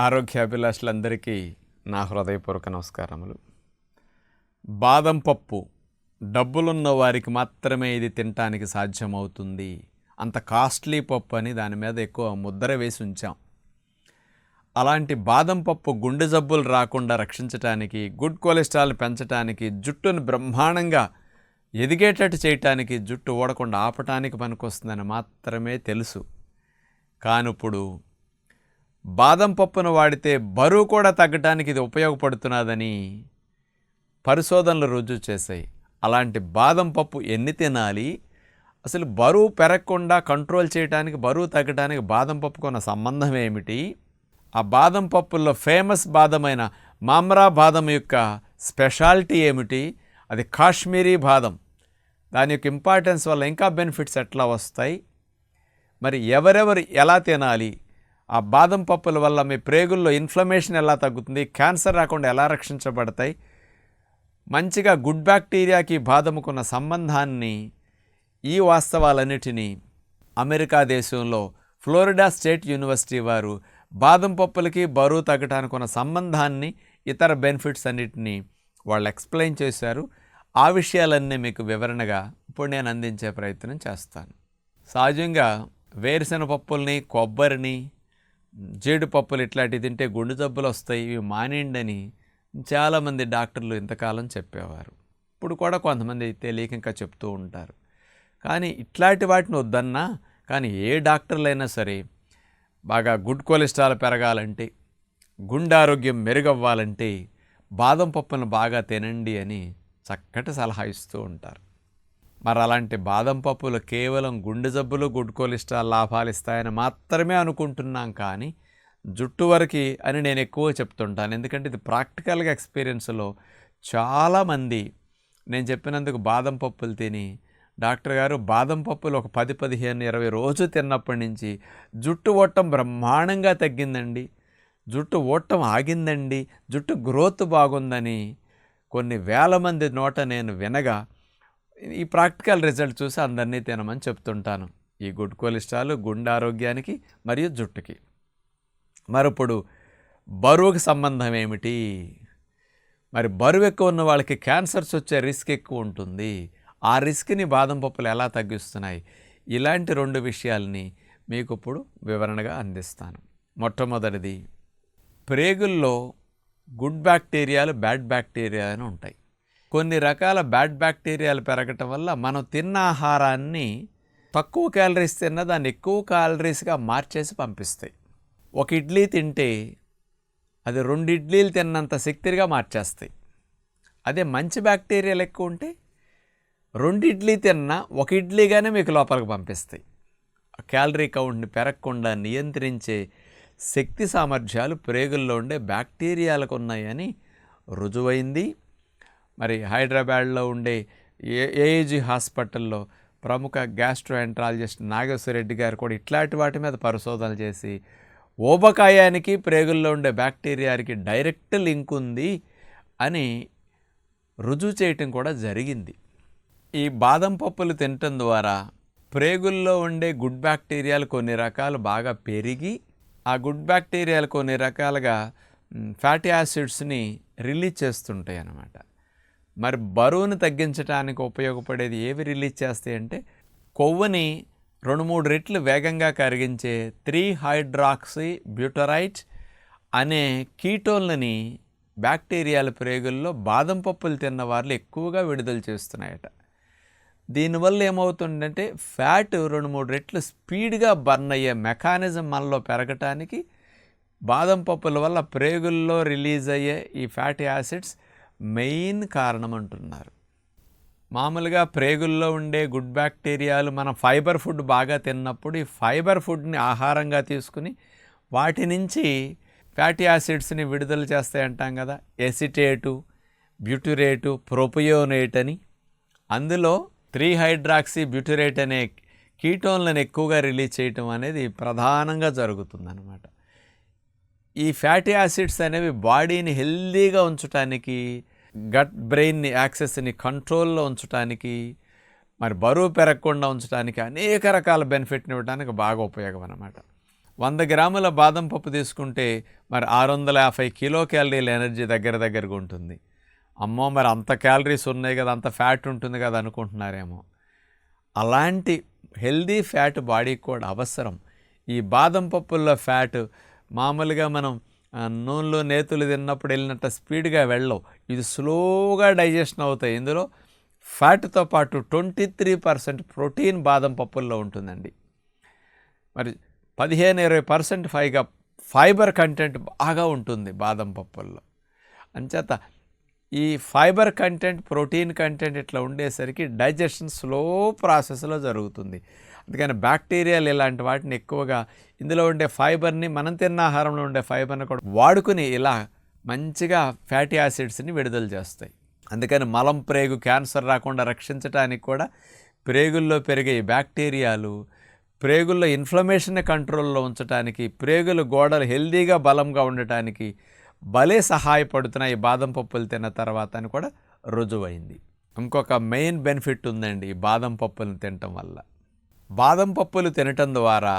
ఆరోగ్యాభిలాషులందరికీ నా హృదయపూర్వక నమస్కారములు. బాదం పప్పు డబ్బులున్న వారికి మాత్రమే ఇది తినటానికి సాధ్యమవుతుంది, అంత కాస్ట్లీ పప్పు అని దాని మీద ఎక్కువ ముద్ర వేసి ఉంచాం. అలాంటి బాదం పప్పు గుండె జబ్బులు రాకుండా రక్షించటానికి, గుడ్ కొలెస్ట్రాల్ పెంచడానికి, జుట్టును బ్రహ్మాండంగా ఎదిగేటట్టు చేయటానికి, జుట్టు ఊడకుండా ఆపటానికి పనికొస్తుందని మాత్రమే తెలుసు. కానిప్పుడు బాదం పప్పును వాడితే బరువు కూడా తగ్గడానికి ఇది ఉపయోగపడుతున్నదని పరిశోధనలు రుజువు చేశాయి. అలాంటి బాదం పప్పు ఎన్ని తినాలి, అసలు బరువు పెరగకుండా కంట్రోల్ చేయడానికి, బరువు తగ్గడానికి బాదం పప్పుకున్న సంబంధం ఏమిటి, ఆ బాదం పప్పుల్లో ఫేమస్ బాదమైన మామ్రా బాదం యొక్క స్పెషాలిటీ ఏమిటి, అది కాశ్మీరీ బాదం, దాని యొక్క ఇంపార్టెన్స్ వల్ల ఇంకా బెనిఫిట్స్ ఎట్లా వస్తాయి, మరి ఎవరెవరు ఎలా తినాలి, ఆ బాదం పప్పుల వల్ల మీ ప్రేగుల్లో ఇన్ఫ్లమేషన్ ఎలా తగ్గుతుంది, క్యాన్సర్ రాకుండా ఎలా రక్షించబడతాయి, మంచిగా గుడ్ బ్యాక్టీరియాకి బాదముకున్న సంబంధాన్ని, ఈ వాస్తవాలన్నిటినీ అమెరికా దేశంలో ఫ్లోరిడా స్టేట్ యూనివర్సిటీ వారు బాదం పప్పులకి బరువు తగ్గడానికి ఉన్న సంబంధాన్ని, ఇతర బెనిఫిట్స్ అన్నిటినీ వాళ్ళు ఎక్స్ప్లెయిన్ చేశారు. ఆ విషయాలన్నీ మీకు వివరణగా ఇప్పుడు నేను అందించే ప్రయత్నం చేస్తాను. సహజంగా వేరుశెనగ పప్పుల్ని, కొబ్బరిని, జీడిపప్పులు ఇట్లాంటివి తింటే గుండె జబ్బులు వస్తాయి, ఇవి మానేయండి అని చాలామంది డాక్టర్లు ఇంతకాలం చెప్పేవారు. ఇప్పుడు కూడా కొంతమంది తెలియక ఇంకా చెప్తూ ఉంటారు. కానీ ఇట్లాంటి వాటిని వద్దన్నా, కానీ ఏ డాక్టర్లైనా సరే బాగా గుడ్ కొలెస్ట్రాల్ పెరగాలంటే, గుండె ఆరోగ్యం మెరుగవ్వాలంటే బాదం పప్పును బాగా తినండి అని చక్కటి సలహా ఇస్తూ ఉంటారు. మరి అలాంటి బాదం పప్పులు కేవలం గుండె జబ్బులు, గుడ్ కొలెస్ట్రాల్ లాభాలు ఇస్తాయని మాత్రమే అనుకుంటున్నాం, కానీ జుట్టు వరకు అని నేను ఎక్కువ చెప్తుంటాను. ఎందుకంటే ఇది ప్రాక్టికల్గా ఎక్స్పీరియన్స్లో చాలామంది నేను చెప్పినందుకు బాదం పప్పులు తిని, డాక్టర్ గారు బాదం పప్పులు ఒక 10, 15, 20 రోజు తిన్నప్పటి నుంచి జుట్టు ఊడటం బ్రహ్మాండంగా తగ్గిందండి, జుట్టు ఊడటం ఆగిందండి, జుట్టు గ్రోత్ బాగుందని కొన్ని వేల మంది నోట నేను వినగా ఈ ప్రాక్టికల్ రిజల్ట్ చూసి అందరినీ తినమని చెప్తుంటాను. ఈ గుడ్ కొలెస్ట్రాల్ గుండె ఆరోగ్యానికి మరియు జుట్టుకి. మరి ఇప్పుడు బరువుకి సంబంధం ఏమిటి, మరి బరువు ఎక్కువ ఉన్న వాళ్ళకి క్యాన్సర్స్ వచ్చే రిస్క్ ఎక్కువ ఉంటుంది. ఆ రిస్క్ని బాదం పప్పులు ఎలా తగ్గిస్తున్నాయి, ఇలాంటి 2 విషయాలని మీకు ఇప్పుడు వివరణగా అందిస్తాను. మొట్టమొదటిది, ప్రేగుల్లో గుడ్ బ్యాక్టీరియాలు, బ్యాడ్ బ్యాక్టీరియా అని ఉంటాయి. కొన్ని రకాల బ్యాడ్ బ్యాక్టీరియాలు పెరగటం వల్ల మనం తిన్న ఆహారాన్ని తక్కువ క్యాలరీస్ తిన్న దాన్ని ఎక్కువ క్యాలరీస్గా మార్చేసి పంపిస్తాయి. ఒక ఇడ్లీ తింటే అది 2 ఇడ్లీలు తిన్నంత శక్తిగా మార్చేస్తాయి. అదే మంచి బ్యాక్టీరియాలు ఎక్కువ ఉంటే 2 ఇడ్లీ తిన్నా 1 ఇడ్లీగానే మీకు లోపలికి పంపిస్తాయి. క్యాలరీ కౌంట్ని పెరగకుండా నియంత్రించే శక్తి సామర్థ్యాలు ప్రేగుల్లో ఉండే బ్యాక్టీరియాలకు ఉన్నాయని రుజువైంది. మరి హైదరాబాద్లో ఉండే ఏఏజీ హాస్పిటల్లో ప్రముఖ గ్యాస్ట్రోఎంట్రాలజిస్ట్ నాగేశ్వరరెడ్డి గారు కూడా ఇట్లాంటి వాటి మీద పరిశోధనలు చేసి ఊబకాయానికి, ప్రేగుల్లో ఉండే బ్యాక్టీరియాకి డైరెక్ట్ లింక్ ఉంది అని రుజువు చేయటం కూడా జరిగింది. ఈ బాదం పప్పులు తినటం ద్వారా ప్రేగుల్లో ఉండే గుడ్ బ్యాక్టీరియాలు కొన్ని రకాలు బాగా పెరిగి, ఆ గుడ్ బ్యాక్టీరియాలు కొన్ని రకాలుగా ఫ్యాటీ యాసిడ్స్ని రిలీజ్ చేస్తుంటాయి అన్నమాట. మరి బరువును తగ్గించడానికి ఉపయోగపడేది ఏవి రిలీజ్ చేస్తాయంటే, కొవ్వుని 2-3 రెట్లు వేగంగా కరిగించే 3-హైడ్రాక్సీ-బ్యూటరైట్ అనే కీటోన్లని బ్యాక్టీరియాల ప్రేగుల్లో బాదం పప్పులు తిన్న వాళ్ళు ఎక్కువగా విడుదల చేస్తున్నాయట. దీనివల్ల ఏమవుతుందంటే ఫ్యాట్ 2-3 రెట్లు స్పీడ్గా బర్న్ అయ్యే మెకానిజం మనలో పెరగటానికి బాదం పప్పుల వల్ల ప్రేగుల్లో రిలీజ్ అయ్యే ఈ ఫ్యాటీ యాసిడ్స్ మెయిన్ కారణం అంటున్నారు. మామూలుగా ప్రేగుల్లో ఉండే గుడ్ బ్యాక్టీరియాలు మనం ఫైబర్ ఫుడ్ బాగా తిన్నప్పుడు ఈ ఫైబర్ ఫుడ్ని ఆహారంగా తీసుకుని వాటి నుంచి ఫ్యాటీ యాసిడ్స్ని విడుదల చేస్తాయంటాం కదా, ఎసిటేటు, బ్యూటరేటు, ప్రొపియోనేట్ అని. అందులో 3-హైడ్రాక్సీ-బ్యూటరేట్ అనే కీటోన్లను ఎక్కువగా రిలీజ్ చేయటం అనేది ప్రధానంగా జరుగుతుందన్నమాట. ఈ ఫ్యాటీ యాసిడ్స్ అనేవి బాడీని హెల్దీగా ఉంచడానికి, గట్ బ్రెయిన్ యాక్సెస్ని కంట్రోల్లో ఉంచడానికి, మరి బరువు పెరగకుండా ఉంచడానికి అనేక రకాల బెనిఫిట్ని ఇవ్వడానికి బాగా ఉపయోగం అన్నమాట. 100 గ్రాముల బాదం పప్పు తీసుకుంటే మరి 650 కిలో క్యాలరీల ఎనర్జీ దగ్గరగా ఉంటుంది. అమ్మో, మరి అంత క్యాలరీస్ ఉన్నాయి కదా, అంత ఫ్యాట్ ఉంటుంది కదా అనుకుంటున్నారేమో. అలాంటి హెల్దీ ఫ్యాట్ బాడీకి కూడా అవసరం. ఈ బాదం పప్పుల్లో ఫ్యాట్ మామూలుగా మనం నూనెలో నేతులు తిన్నప్పుడు వెళ్ళినట్టు స్పీడ్గా వెళ్ళవు. ఇది స్లోగా డైజెషన్ అవుతాయి. ఇందులో ఫ్యాట్తో పాటు 23% ప్రోటీన్ బాదం పప్పుల్లో ఉంటుందండి. మరి 15-20% ఫైబర్ కంటెంట్ బాగా ఉంటుంది బాదం పప్పుల్లో. అంచేత ఈ ఫైబర్ కంటెంట్, ప్రోటీన్ కంటెంట్ ఇట్లా ఉండేసరికి డైజెషన్ స్లో ప్రాసెస్లో జరుగుతుంది. అందుకని బ్యాక్టీరియాలు ఇలాంటి వాటిని ఎక్కువగా ఇందులో ఉండే ఫైబర్ని, మనం తిన్న ఆహారంలో ఉండే ఫైబర్ని కూడా వాడుకుని ఇలా మంచిగా ఫ్యాటీ యాసిడ్స్ని విడుదల చేస్తాయి. అందుకని మలం, ప్రేగు క్యాన్సర్ రాకుండా రక్షించడానికి కూడా ప్రేగుల్లో పెరిగే బ్యాక్టీరియాలు ప్రేగుల్లో ఇన్ఫ్లమేషన్ కంట్రోల్లో ఉంచడానికి, ప్రేగుల గోడలు హెల్దీగా బలంగా ఉండటానికి భలే సహాయపడుతున్నాయి ఈ బాదం పప్పులు తిన్న తర్వాత అని కూడా రుజువైంది. ఇంకొక మెయిన్ బెనిఫిట్ ఉందండి ఈ బాదం పప్పులను తినటం వల్ల. బాదం పప్పులు తినటం ద్వారా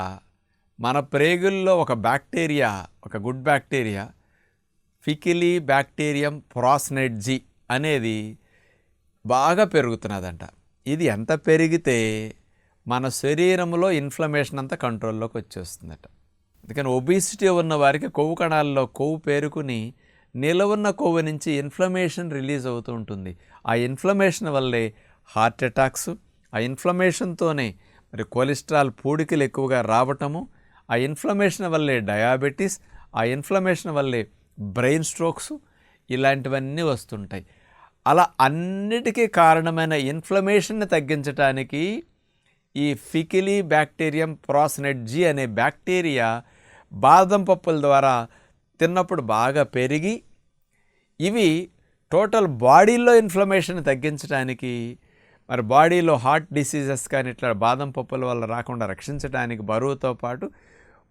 మన ప్రేగుల్లో ఒక బ్యాక్టీరియా, ఒక గుడ్ బ్యాక్టీరియా ఫికిలీ బ్యాక్టీరియం ప్రాస్నెట్జీ అనేది బాగా పెరుగుతున్నదంట. ఇది ఎంత పెరిగితే మన శరీరంలో ఇన్ఫ్లమేషన్ అంతా కంట్రోల్లోకి వచ్చేస్తుందట. అందుకని ఒబిసిటీ ఉన్న వారికి కొవ్వు కణాల్లో కొవ్వు పేరుకుని నిలవున్న కొవ్వు నుంచి ఇన్ఫ్లమేషన్ రిలీజ్ అవుతూ ఉంటుంది. ఆ ఇన్ఫ్లమేషన్ వల్లే హార్ట్ అటాక్స్, ఆ ఇన్ఫ్లమేషన్తోనే మరి కొలెస్ట్రాల్ పూడికలు ఎక్కువగా రావటము, ఆ ఇన్ఫ్లమేషన్ వల్లే డయాబెటీస్, ఆ ఇన్ఫ్లమేషన్ వల్లే బ్రెయిన్ స్ట్రోక్స్ ఇలాంటివన్నీ వస్తుంటాయి. అలా అన్నిటికీ కారణమైన ఇన్ఫ్లమేషన్ని తగ్గించడానికి ఈ ఫికిలీ బ్యాక్టీరియం ప్రాస్నెట్జీ అనే బ్యాక్టీరియా బాదం పప్పుల ద్వారా తిన్నప్పుడు బాగా పెరిగి ఇవి టోటల్ బాడీలో ఇన్ఫ్లమేషన్ తగ్గించడానికి, మరి బాడీలో హార్ట్ డిసీజెస్ కానీ ఇట్లా బాదం పప్పుల వల్ల రాకుండా రక్షించడానికి, బరువుతో పాటు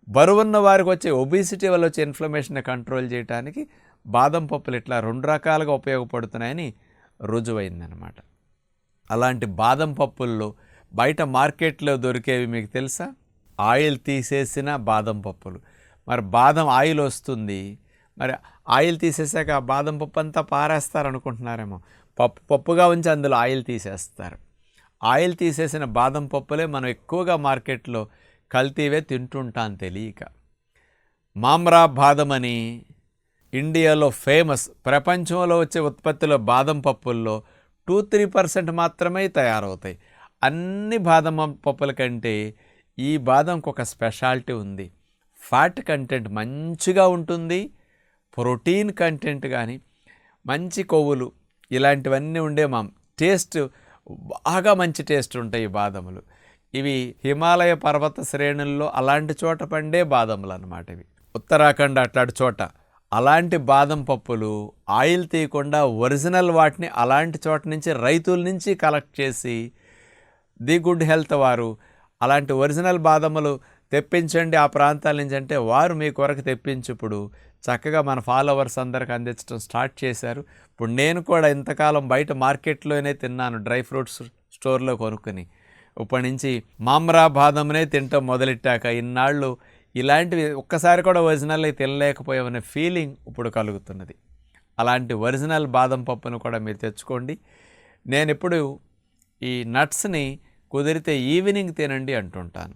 బరువున్న వారికి వచ్చే ఒబిసిటీ వల్ల వచ్చే ఇన్ఫ్లమేషన్ కంట్రోల్ చేయడానికి బాదం పప్పులు ఇట్లా 2 రకాలుగా ఉపయోగపడుతున్నాయని రుజువైందనమాట. అలాంటి బాదం పప్పుల్లో బయట మార్కెట్లో దొరికేవి మీకు తెలుసా? ఆయిల్ తీసేసిన బాదం పప్పులు. మరి బాదం ఆయిల్ వస్తుంది, మరి ఆయిల్ తీసేసాక ఆ బాదం పప్పు అంతా పారేస్తారనుకుంటున్నారేమో. పప్పుగా ఉంచి అందులో ఆయిల్ తీసేస్తారు. ఆయిల్ తీసేసిన బాదం పప్పులే మనం ఎక్కువగా మార్కెట్లో కల్తీవే తింటుంటాం తెలియక. మామ్రా బాదం అని ఇండియాలో ఫేమస్, ప్రపంచంలో వచ్చే ఉత్పత్తిలో బాదం పప్పుల్లో 2-3% మాత్రమే తయారవుతాయి. అన్ని బాదం పప్పుల కంటే ఈ బాదంకి ఒక స్పెషాలిటీ ఉంది. ఫ్యాట్ కంటెంట్ మంచిగా ఉంటుంది, ప్రోటీన్ కంటెంట్ కానీ, మంచి కొవ్వులు ఇలాంటివన్నీ ఉండే టేస్ట్ బాగా మంచి టేస్ట్ ఉంటాయి ఈ బాదములు. ఇవి హిమాలయ పర్వత శ్రేణుల్లో అలాంటి చోట పండే బాదములు అన్నమాట. ఇవి ఉత్తరాఖండ్ అట్లాంటి చోట అలాంటి బాదం పప్పులు ఆయిల్ తీయకుండా ఒరిజినల్ వాటిని అలాంటి చోట నుంచి రైతుల నుంచి కలెక్ట్ చేసి ది గుడ్ హెల్త్ వారు అలాంటి ఒరిజినల్ బాదములు తెప్పించండి ఆ ప్రాంతాల నుంచి అంటే వారు మీ కొరకు తెప్పించి ఇప్పుడు చక్కగా మన ఫాలోవర్స్ అందరికి అందించడం స్టార్ట్ చేశారు. ఇప్పుడు నేను కూడా ఇంతకాలం బయట మార్కెట్లోనే తిన్నాను, డ్రై ఫ్రూట్స్ స్టోర్లో కొనుక్కొని. ఇప్పటి నుంచి మామ్రా బాదంనే తింటాం మొదలెట్టాక ఇన్నాళ్ళు ఇలాంటివి ఒక్కసారి కూడా ఒరిజినల్ తినలేకపోయామనే ఫీలింగ్ ఇప్పుడు కలుగుతున్నది. అలాంటి ఒరిజినల్ బాదం పప్పును కూడా మీరు తెచ్చుకోండి. నేను ఇప్పుడు ఈ నట్స్ని కుదిరితే ఈవినింగ్ తినండి అంటుంటాను.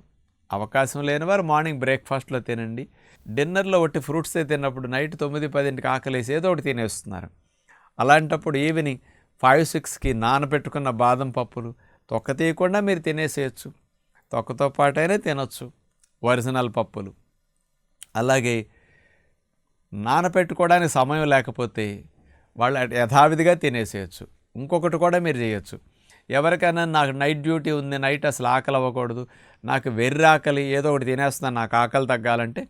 అవకాశం లేని వారు మార్నింగ్ బ్రేక్ఫాస్ట్లో తినండి. డిన్నర్లో ఒకటి ఫ్రూట్సే తిన్నప్పుడు నైట్ 9-10 ఆకలేసి ఏదో ఒకటి తినేస్తున్నారు. అలాంటప్పుడు ఈవినింగ్ 5-6కి నానబెట్టుకున్న బాదం పప్పులు తొక్క తీయకుండా మీరు తినేసేయచ్చు. తొక్కతో పాటైనా తినొచ్చు ఒరిజినల్ పప్పులు. అలాగే నానబెట్టుకోవడానికి సమయం లేకపోతే వాళ్ళు యథావిధిగా తినేసేయచ్చు. ఇంకొకటి కూడా మీరు చేయొచ్చు. ఎవరికైనా నాకు నైట్ డ్యూటీ ఉంది, నైట్ అసలు ఆకలి అవ్వకూడదు, నాకు వెర్రి ఆకలి, ఏదో ఒకటి తినేస్తున్నాను, నాకు ఆకలి తగ్గాలంటే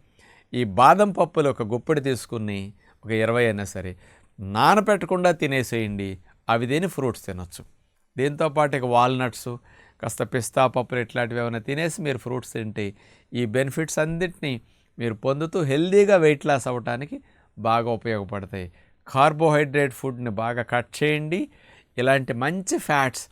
ఈ బాదం పప్పులు ఒక గుప్పెడు తీసుకుని ఒక 20 అయినా సరే నానబెట్టకుండా తినేసేయండి. అవి తిని ఫ్రూట్స్ తినొచ్చు. దీంతోపాటు ఇక వాల్నట్స్, కాస్త పిస్తా పప్పులు ఇట్లాంటివి ఏమైనా తినేసి మీరు ఫ్రూట్స్ తింటే ఈ బెనిఫిట్స్ అన్నిటినీ మీరు పొందుతూ హెల్దీగా వెయిట్ లాస్ అవ్వడానికి బాగా ఉపయోగపడతాయి. కార్బోహైడ్రేట్ ఫుడ్ని బాగా కట్ చేయండి. ఇలాంటి మంచి ఫ్యాట్స్,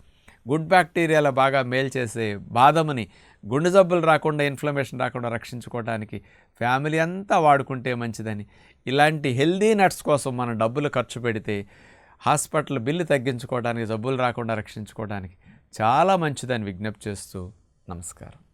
గుడ్ బ్యాక్టీరియాలో బాగా మేలు చేసే బాదముని గుండె జబ్బులు రాకుండా, ఇన్ఫ్లమేషన్ రాకుండా రక్షించుకోవడానికి ఫ్యామిలీ అంతా వాడుకుంటే మంచిదని, ఇలాంటి హెల్దీ నట్స్ కోసం మనం డబ్బులు ఖర్చు పెడితే హాస్పిటల్ బిల్లు తగ్గించుకోవడానికి, జబ్బులు రాకుండా రక్షించుకోవడానికి చాలా మంచిదని విజ్ఞప్తి చేస్తూ నమస్కారం.